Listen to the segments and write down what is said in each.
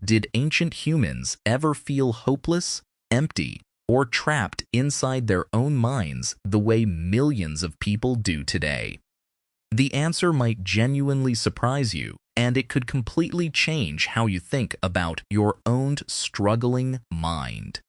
Did ancient humans ever feel hopeless, empty, or trapped inside their own minds the way millions of people do today? The answer might genuinely surprise you, and it could completely change how you think about your own struggling mind.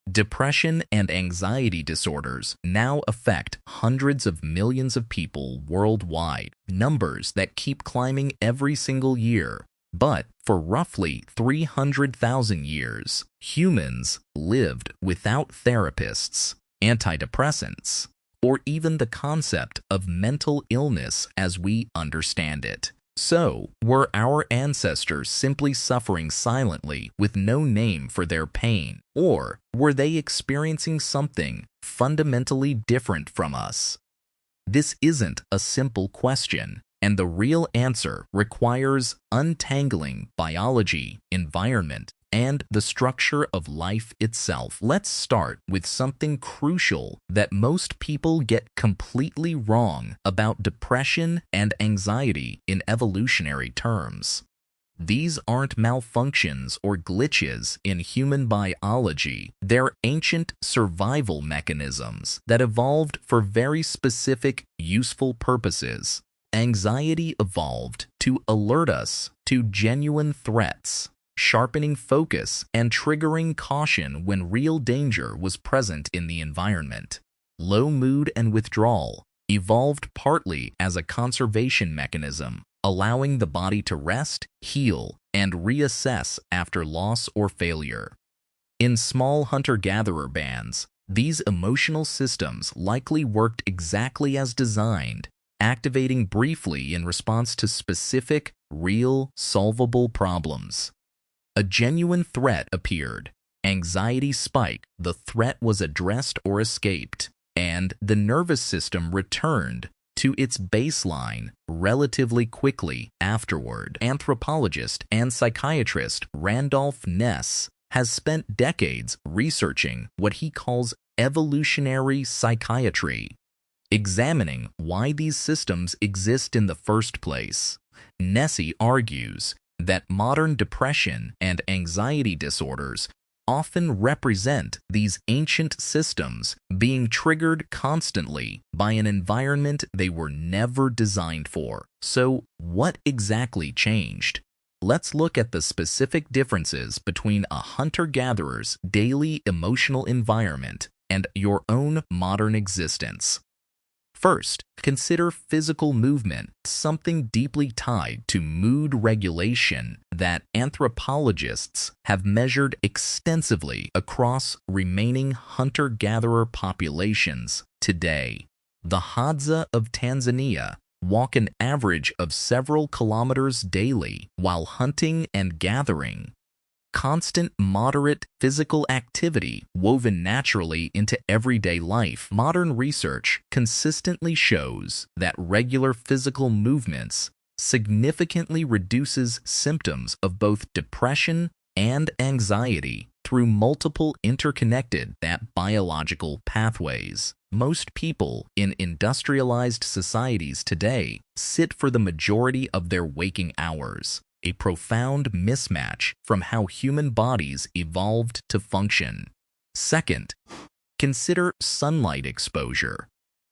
Depression and anxiety disorders now affect hundreds of millions of people worldwide, numbers that keep climbing every single year. But for roughly 300,000 years, humans lived without therapists, antidepressants, or even the concept of mental illness as we understand it. So, were our ancestors simply suffering silently with no name for their pain, or were they experiencing something fundamentally different from us? This isn't a simple question, and the real answer requires untangling biology, environment, and the structure of life itself. Let's start with something crucial that most people get completely wrong about depression and anxiety in evolutionary terms. These aren't malfunctions or glitches in human biology. They're ancient survival mechanisms that evolved for very specific, useful purposes. Anxiety evolved to alert us to genuine threats, sharpening focus and triggering caution when real danger was present in the environment. Low mood and withdrawal evolved partly as a conservation mechanism, allowing the body to rest, heal, and reassess after loss or failure. In small hunter-gatherer bands, these emotional systems likely worked exactly as designed, activating briefly in response to specific, real, solvable problems. A genuine threat appeared. Anxiety spiked, the threat was addressed or escaped, and the nervous system returned to its baseline relatively quickly afterward. Anthropologist and psychiatrist Randolph Ness has spent decades researching what he calls evolutionary psychiatry, examining why these systems exist in the first place. Nessie argues that modern depression and anxiety disorders often represent these ancient systems being triggered constantly by an environment they were never designed for. So, what exactly changed? Let's look at the specific differences between a hunter-gatherer's daily emotional environment and your own modern existence. First, consider physical movement, something deeply tied to mood regulation that anthropologists have measured extensively across remaining hunter-gatherer populations today. The Hadza of Tanzania walk an average of several kilometers daily while hunting and gathering. Constant, moderate physical activity woven naturally into everyday life. Modern research consistently shows that regular physical movements significantly reduces symptoms of both depression and anxiety through multiple interconnected biological pathways. Most people in industrialized societies today sit for the majority of their waking hours, a profound mismatch from how human bodies evolved to function. Second, consider sunlight exposure,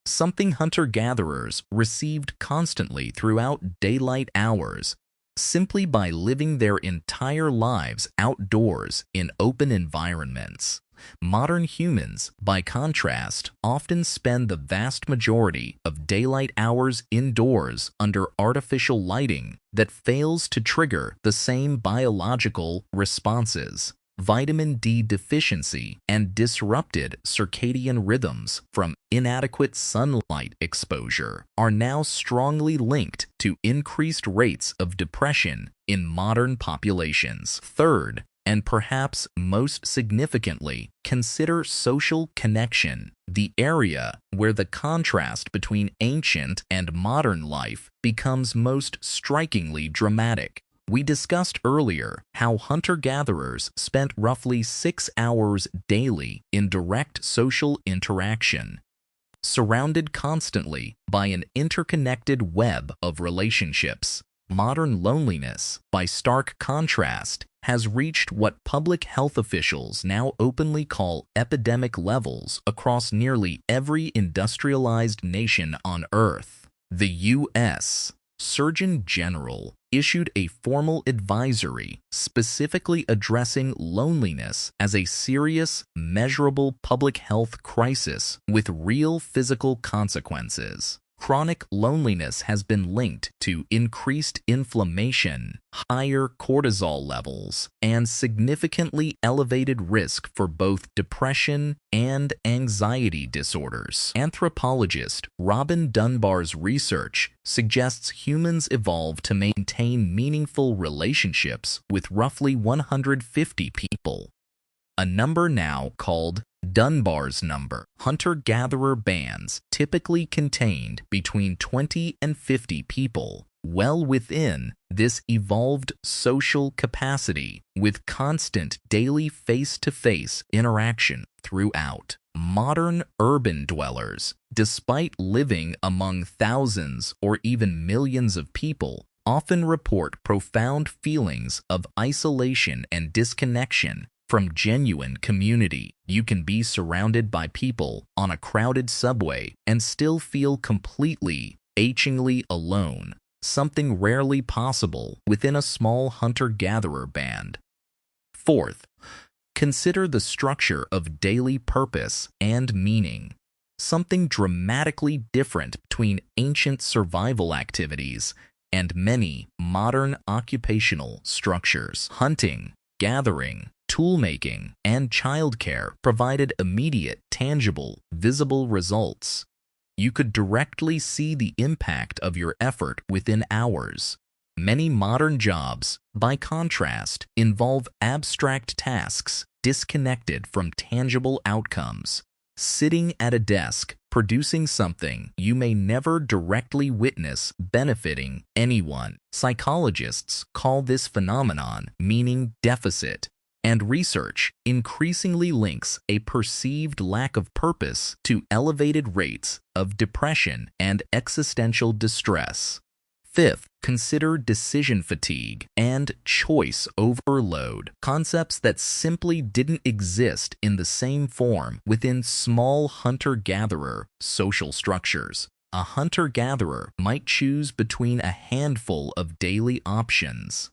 something hunter-gatherers received constantly throughout daylight hours, simply by living their entire lives outdoors in open environments. Modern humans, by contrast, often spend the vast majority of daylight hours indoors under artificial lighting that fails to trigger the same biological responses. Vitamin D deficiency and disrupted circadian rhythms from inadequate sunlight exposure are now strongly linked to increased rates of depression in modern populations. Third, and perhaps most significantly, consider social connection, the area where the contrast between ancient and modern life becomes most strikingly dramatic. We discussed earlier how hunter-gatherers spent roughly 6 hours daily in direct social interaction, surrounded constantly by an interconnected web of relationships. Modern loneliness, by stark contrast, has reached what public health officials now openly call epidemic levels across nearly every industrialized nation on Earth. The U.S. Surgeon General issued a formal advisory specifically addressing loneliness as a serious, measurable public health crisis with real physical consequences. Chronic loneliness has been linked to increased inflammation, higher cortisol levels, and significantly elevated risk for both depression and anxiety disorders. Anthropologist Robin Dunbar's research suggests humans evolved to maintain meaningful relationships with roughly 150 people, a number now called Dunbar's number. Hunter-gatherer bands typically contained between 20 and 50 people, well within this evolved social capacity, with constant daily face-to-face interaction throughout. Modern urban dwellers, despite living among thousands or even millions of people, often report profound feelings of isolation and disconnection from genuine community. You can be surrounded by people on a crowded subway and still feel completely, achingly alone, something rarely possible within a small hunter-gatherer band. Fourth, consider the structure of daily purpose and meaning. Something dramatically different between ancient survival activities and many modern occupational structures. Hunting, gathering, tool-making, and childcare provided immediate, tangible, visible results. You could directly see the impact of your effort within hours. Many modern jobs, by contrast, involve abstract tasks disconnected from tangible outcomes. Sitting at a desk, producing something you may never directly witness benefiting anyone. Psychologists call this phenomenon meaning deficit, and research increasingly links a perceived lack of purpose to elevated rates of depression and existential distress. Fifth, consider decision fatigue and choice overload, concepts that simply didn't exist in the same form within small hunter-gatherer social structures. A hunter-gatherer might choose between a handful of daily options: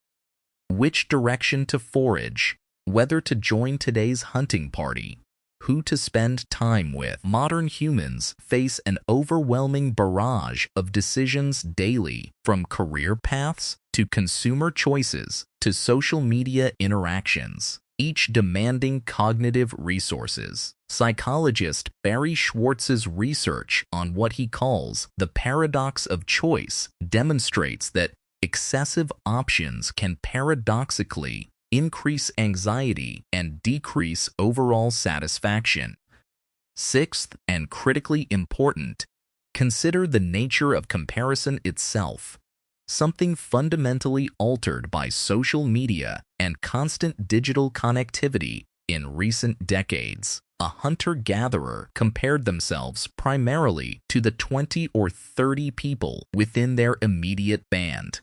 which direction to forage, whether to join today's hunting party, who to spend time with. Modern humans face an overwhelming barrage of decisions daily, from career paths to consumer choices to social media interactions, each demanding cognitive resources. Psychologist Barry Schwartz's research on what he calls the paradox of choice demonstrates that excessive options can paradoxically increase anxiety and decrease overall satisfaction. Sixth, and critically important, consider the nature of comparison itself. Something fundamentally altered by social media and constant digital connectivity in recent decades. A hunter-gatherer compared themselves primarily to the 20 or 30 people within their immediate band.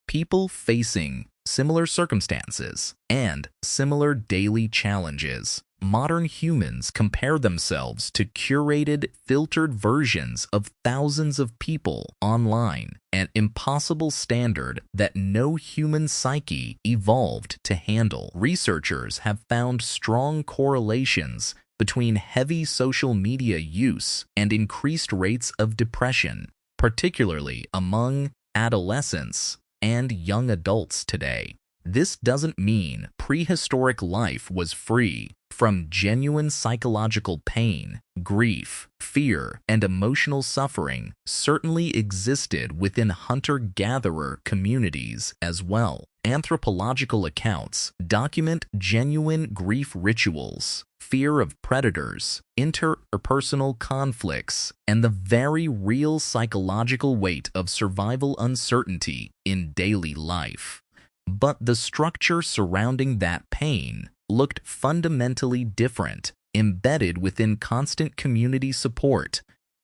People facing similar circumstances and similar daily challenges. Modern humans compare themselves to curated, filtered versions of thousands of people online, an impossible standard that no human psyche evolved to handle. Researchers have found strong correlations between heavy social media use and increased rates of depression, particularly among adolescents and young adults today. This doesn't mean prehistoric life was free from genuine psychological pain. Grief, fear, and emotional suffering certainly existed within hunter-gatherer communities as well. Anthropological accounts document genuine grief rituals, fear of predators, interpersonal conflicts, and the very real psychological weight of survival uncertainty in daily life. But the structure surrounding that pain looked fundamentally different, embedded within constant community support,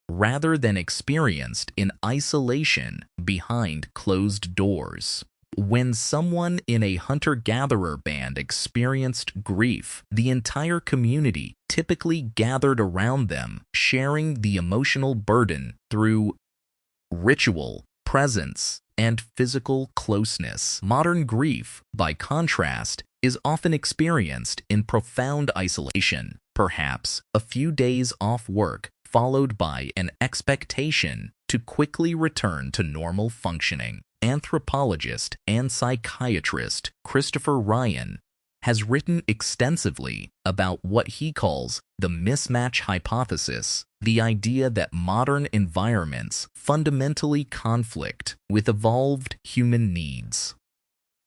rather than experienced in isolation behind closed doors. When someone in a hunter-gatherer band experienced grief, the entire community typically gathered around them, sharing the emotional burden through ritual, presence, and physical closeness. Modern grief, by contrast, is often experienced in profound isolation, perhaps a few days off work, followed by an expectation to quickly return to normal functioning. Anthropologist and psychiatrist Christopher Ryan has written extensively about what he calls the mismatch hypothesis, the idea that modern environments fundamentally conflict with evolved human needs.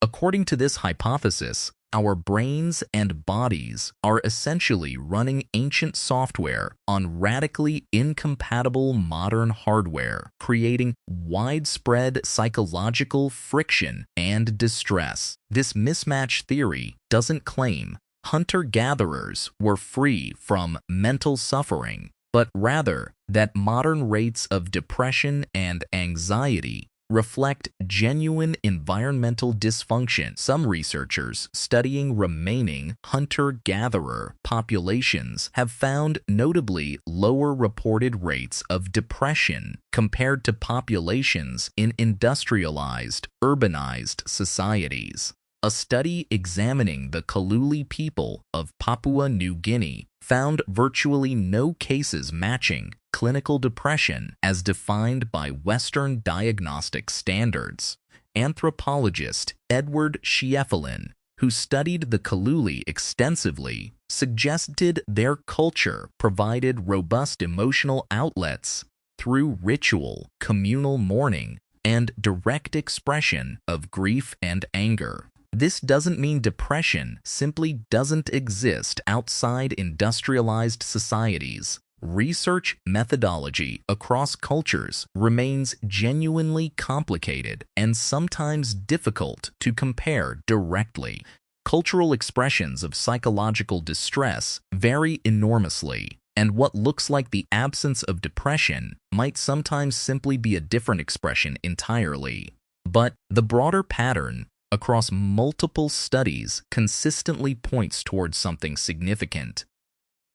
According to this hypothesis, our brains and bodies are essentially running ancient software on radically incompatible modern hardware, creating widespread psychological friction and distress. This mismatch theory doesn't claim hunter-gatherers were free from mental suffering, but rather that modern rates of depression and anxiety reflect genuine environmental dysfunction. Some researchers studying remaining hunter-gatherer populations have found notably lower reported rates of depression compared to populations in industrialized, urbanized societies. A study examining the Kaluli people of Papua New Guinea found virtually no cases matching clinical depression as defined by Western diagnostic standards. Anthropologist Edward Schieffelin, who studied the Kaluli extensively, suggested their culture provided robust emotional outlets through ritual, communal mourning, and direct expression of grief and anger. This doesn't mean depression simply doesn't exist outside industrialized societies. Research methodology across cultures remains genuinely complicated and sometimes difficult to compare directly. Cultural expressions of psychological distress vary enormously, and what looks like the absence of depression might sometimes simply be a different expression entirely. But the broader pattern across multiple studies consistently points towards something significant.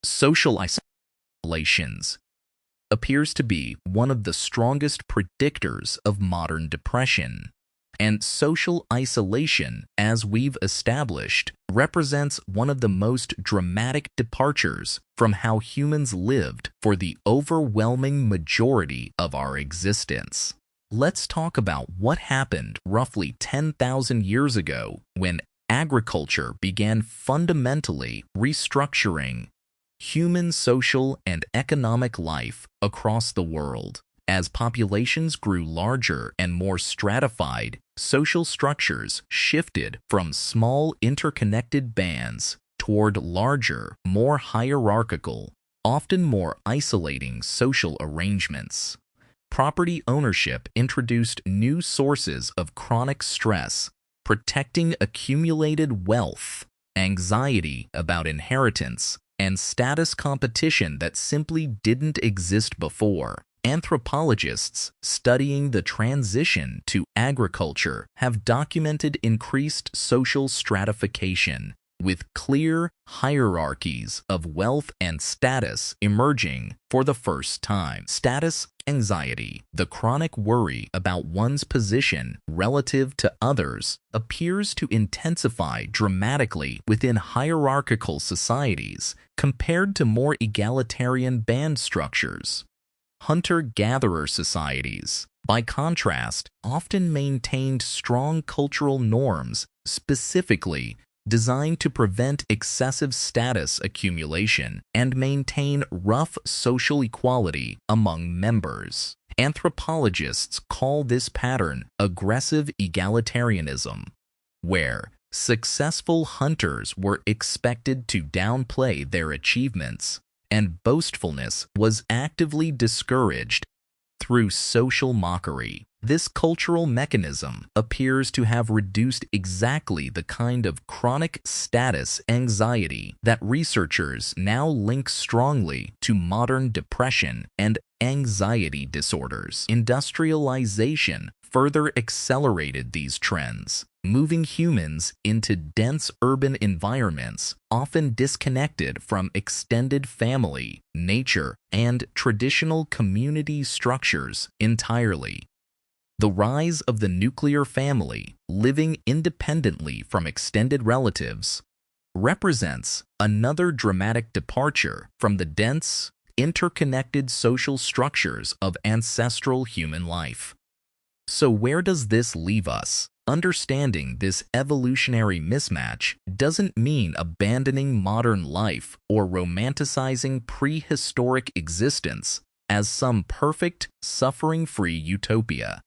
Social isolations appears to be one of the strongest predictors of modern depression. And social isolation, as we've established, represents one of the most dramatic departures from how humans lived for the overwhelming majority of our existence. Let's talk about what happened roughly 10,000 years ago when agriculture began fundamentally restructuring human social and economic life across the world. As populations grew larger and more stratified, social structures shifted from small interconnected bands toward larger, more hierarchical, often more isolating social arrangements. Property ownership introduced new sources of chronic stress, protecting accumulated wealth, anxiety about inheritance, and status competition that simply didn't exist before. Anthropologists studying the transition to agriculture have documented increased social stratification, with clear hierarchies of wealth and status emerging for the first time. Status anxiety, the chronic worry about one's position relative to others, appears to intensify dramatically within hierarchical societies compared to more egalitarian band structures. Hunter-gatherer societies, by contrast, often maintained strong cultural norms, specifically designed to prevent excessive status accumulation and maintain rough social equality among members. Anthropologists call this pattern aggressive egalitarianism, where successful hunters were expected to downplay their achievements, and boastfulness was actively discouraged through social mockery. This cultural mechanism appears to have reduced exactly the kind of chronic status anxiety that researchers now link strongly to modern depression and anxiety disorders. Industrialization further accelerated these trends, moving humans into dense urban environments, often disconnected from extended family, nature, and traditional community structures entirely. The rise of the nuclear family, living independently from extended relatives, represents another dramatic departure from the dense, interconnected social structures of ancestral human life. So where does this leave us? Understanding this evolutionary mismatch doesn't mean abandoning modern life or romanticizing prehistoric existence as some perfect, suffering-free utopia.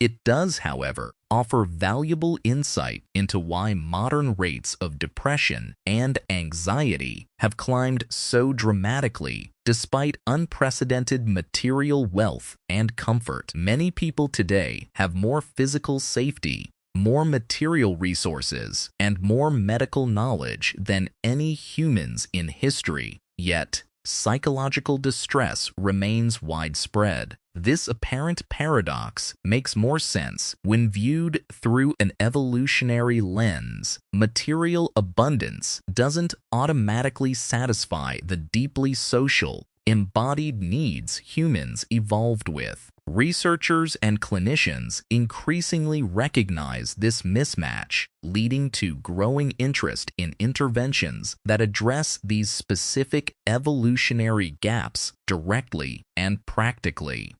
It does, however, offer valuable insight into why modern rates of depression and anxiety have climbed so dramatically despite unprecedented material wealth and comfort. Many people today have more physical safety, more material resources, and more medical knowledge than any humans in history, yet psychological distress remains widespread. This apparent paradox makes more sense when viewed through an evolutionary lens. Material abundance doesn't automatically satisfy the deeply social, embodied needs humans evolved with. Researchers and clinicians increasingly recognize this mismatch, leading to growing interest in interventions that address these specific evolutionary gaps directly and practically.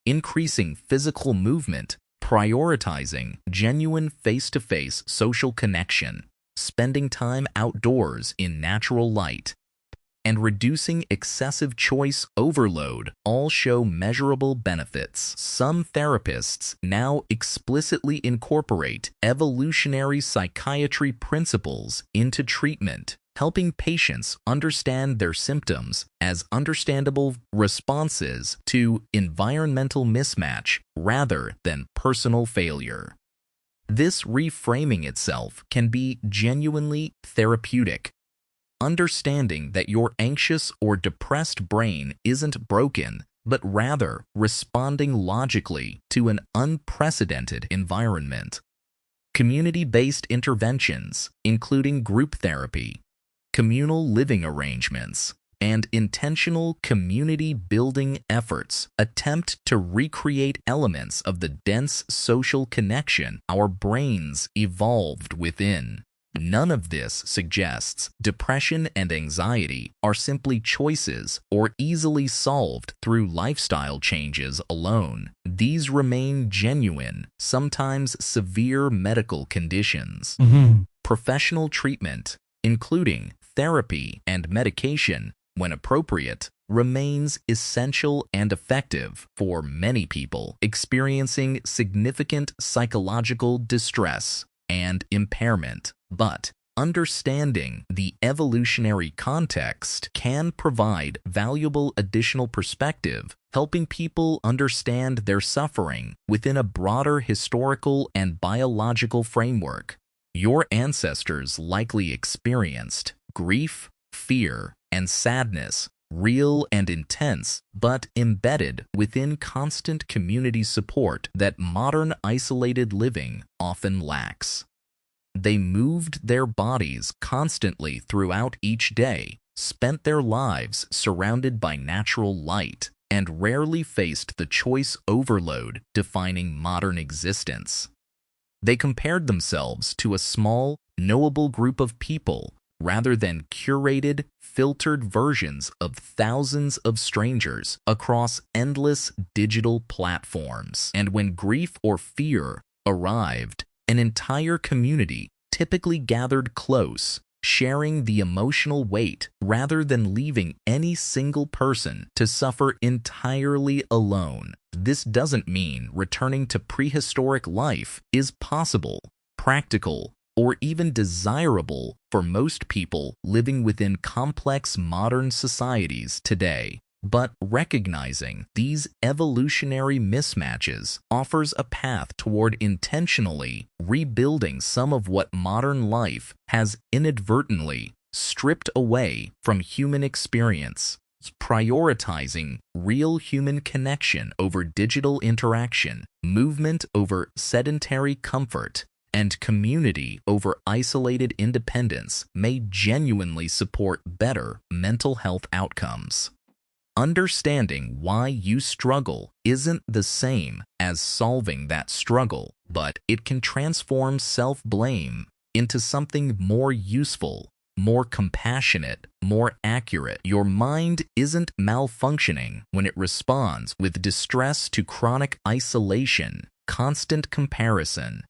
Increasing physical movement, prioritizing genuine face-to-face social connection, spending time outdoors in natural light, and reducing excessive choice overload all show measurable benefits. Some therapists now explicitly incorporate evolutionary psychiatry principles into treatment, helping patients understand their symptoms as understandable responses to environmental mismatch rather than personal failure. This reframing itself can be genuinely therapeutic. Understanding that your anxious or depressed brain isn't broken, but rather responding logically to an unprecedented environment. Community-based interventions, including group therapy, communal living arrangements, and intentional community-building efforts attempt to recreate elements of the dense social connection our brains evolved within. None of this suggests depression and anxiety are simply choices or easily solved through lifestyle changes alone. These remain genuine, sometimes severe medical conditions. Professional treatment, including therapy and medication, when appropriate, remains essential and effective for many people experiencing significant psychological distress and impairment. But understanding the evolutionary context can provide valuable additional perspective, helping people understand their suffering within a broader historical and biological framework. Your ancestors likely experienced grief, fear, and sadness, real and intense, but embedded within constant community support that modern isolated living often lacks. They moved their bodies constantly throughout each day, spent their lives surrounded by natural light, and rarely faced the choice overload defining modern existence. They compared themselves to a small, knowable group of people rather than curated, filtered versions of thousands of strangers across endless digital platforms. And when grief or fear arrived, an entire community typically gathered close, sharing the emotional weight rather than leaving any single person to suffer entirely alone. This doesn't mean returning to prehistoric life is possible, practical, or even desirable for most people living within complex modern societies today. But recognizing these evolutionary mismatches offers a path toward intentionally rebuilding some of what modern life has inadvertently stripped away from human experience. prioritizing real human connection over digital interaction, movement over sedentary comfort, and community over isolated independence may genuinely support better mental health outcomes. Understanding why you struggle isn't the same as solving that struggle, but it can transform self-blame into something more useful, more compassionate, more accurate. Your mind isn't malfunctioning when it responds with distress to chronic isolation, constant comparison,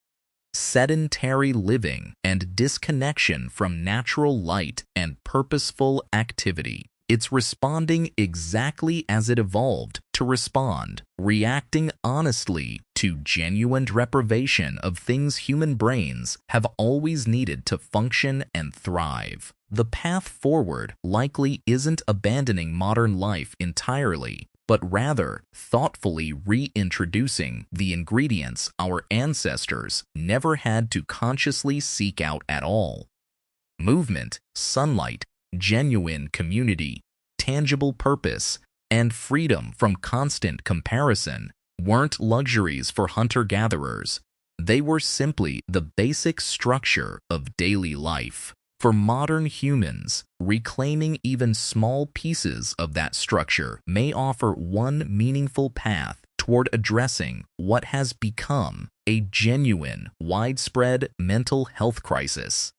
sedentary living, and disconnection from natural light and purposeful activity. It's responding exactly as it evolved to respond, reacting honestly to genuine deprivation of things human brains have always needed to function and thrive. The path forward likely isn't abandoning modern life entirely, but rather thoughtfully reintroducing the ingredients our ancestors never had to consciously seek out at all. Movement, sunlight, genuine community, tangible purpose, and freedom from constant comparison weren't luxuries for hunter-gatherers. They were simply the basic structure of daily life. For modern humans, reclaiming even small pieces of that structure may offer one meaningful path toward addressing what has become a genuine, widespread mental health crisis.